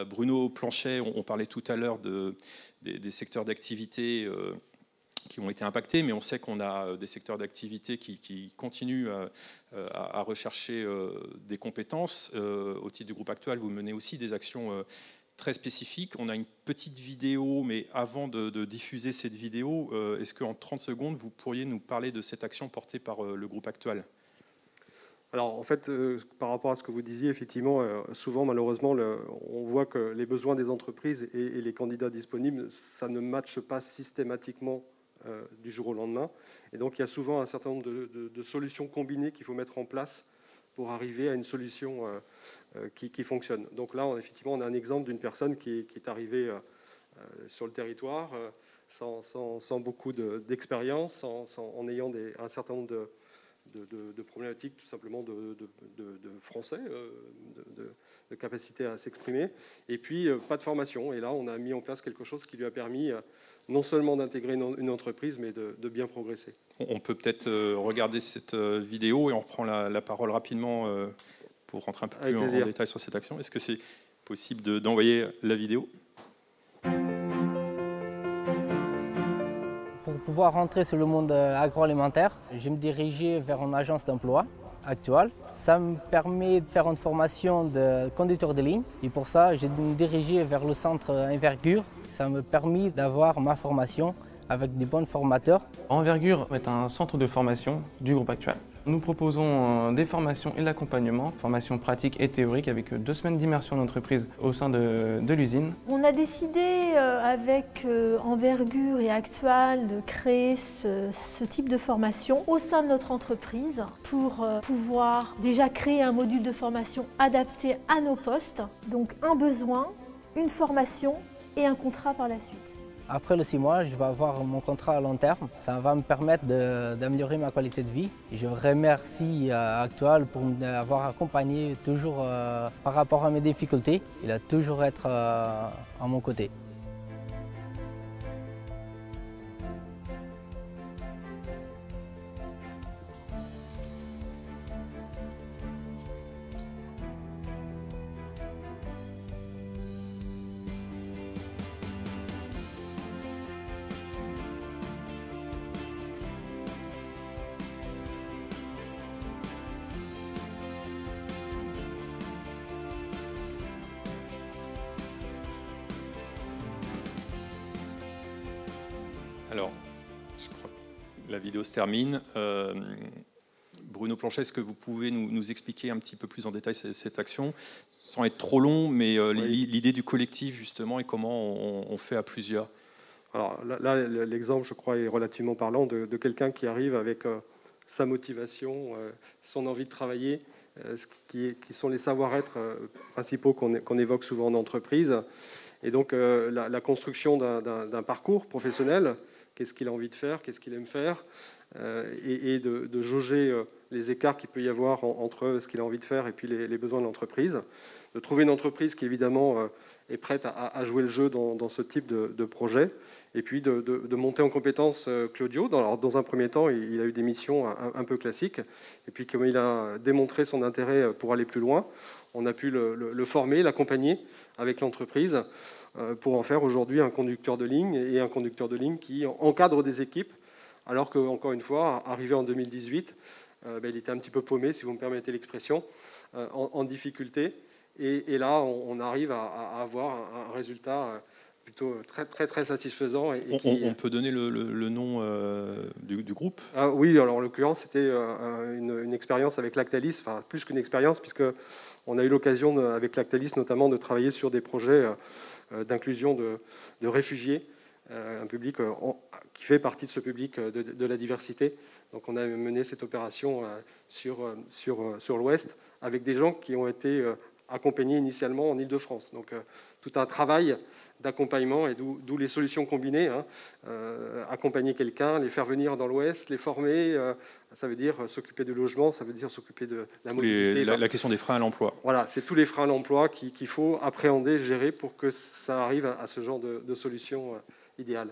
Bruno Planchet, on parlait tout à l'heure des secteurs d'activité qui ont été impactés, mais on sait qu'on a des secteurs d'activité qui continuent à rechercher des compétences. Au titre du groupe Actual, vous menez aussi des actions très spécifiques. On a une petite vidéo, mais avant de diffuser cette vidéo, est-ce qu'en 30 secondes, vous pourriez nous parler de cette action portée par le groupe Actual ? Alors, en fait, par rapport à ce que vous disiez, effectivement, souvent, malheureusement, on voit que les besoins des entreprises et les candidats disponibles, ça ne matche pas systématiquement du jour au lendemain. Et donc, il y a souvent un certain nombre de solutions combinées qu'il faut mettre en place pour arriver à une solution qui fonctionne. Donc là, effectivement, on a un exemple d'une personne qui est arrivée sur le territoire sans beaucoup d'expérience, en ayant un certain nombre de problématiques tout simplement de français, de capacité à s'exprimer, et puis pas de formation. Et là, on a mis en place quelque chose qui lui a permis non seulement d'intégrer une entreprise, mais de bien progresser. On peut peut-être regarder cette vidéo et on reprend la parole rapidement pour rentrer un peu plus en détail sur cette action. Est-ce que c'est possible d'envoyer la vidéo ? Pour pouvoir rentrer sur le monde agroalimentaire, je me dirigeais vers une agence d'emploi actuelle. Ça me permet de faire une formation de conducteur de ligne et pour ça, j'ai me dirigé vers le centre Envergure. Ça me permet d'avoir ma formation avec des bons formateurs. Envergure est un centre de formation du groupe Actual. Nous proposons des formations et de l'accompagnement, formations pratiques et théoriques avec 2 semaines d'immersion d'entreprise au sein de l'usine. On a décidé avec Envergure et Actual de créer ce type de formation au sein de notre entreprise pour pouvoir déjà créer un module de formation adapté à nos postes. Donc un besoin, une formation et un contrat par la suite. Après les 6 mois, je vais avoir mon contrat à long terme. Ça va me permettre d'améliorer ma qualité de vie. Je remercie Actual pour m'avoir accompagné toujours par rapport à mes difficultés. Il a toujours été à mon côté. Alors, je crois que la vidéo se termine. Bruno Planchet, est-ce que vous pouvez nous expliquer un petit peu plus en détail cette action, sans être trop long, mais oui, l'idée du collectif justement et comment on fait à plusieurs? Alors là, l'exemple, je crois, est relativement parlant de quelqu'un qui arrive avec sa motivation, son envie de travailler, qui sont les savoir-être principaux qu'on évoque souvent en entreprise. Et donc la construction d'un parcours professionnel, qu'est-ce qu'il a envie de faire, qu'est-ce qu'il aime faire, et de jauger les écarts qu'il peut y avoir entre ce qu'il a envie de faire et puis les besoins de l'entreprise. De trouver une entreprise qui, évidemment, est prête à jouer le jeu dans ce type de projet. Et puis de monter en compétence Claudio. Dans un premier temps, il a eu des missions un peu classiques. Et puis, comme il a démontré son intérêt pour aller plus loin, on a pu le former, l'accompagner avec l'entreprise pour en faire aujourd'hui un conducteur de ligne, et un conducteur de ligne qui encadre des équipes, alors qu'encore une fois, arrivé en 2018, il était un petit peu paumé, si vous me permettez l'expression, en difficulté. Et là, on arrive à avoir un résultat plutôt très satisfaisant. On peut donner le nom du groupe? Oui, alors en l'occurrence, c'était une expérience avec Lactalis, enfin plus qu'une expérience, puisqu'on a eu l'occasion avec Lactalis notamment de travailler sur des projets d'inclusion de réfugiés, un public qui fait partie de ce public de la diversité. Donc on a mené cette opération sur l'Ouest avec des gens qui ont été accompagnés initialement en Île-de-France. Donc tout un travail d'accompagnement, et d'où les solutions combinées. Accompagner quelqu'un, les faire venir dans l'Ouest, les former, ça veut dire s'occuper du logement, ça veut dire s'occuper de la mobilité. La question des freins à l'emploi. Voilà, c'est tous les freins à l'emploi qu'il faut appréhender, gérer pour que ça arrive à ce genre de solution idéale.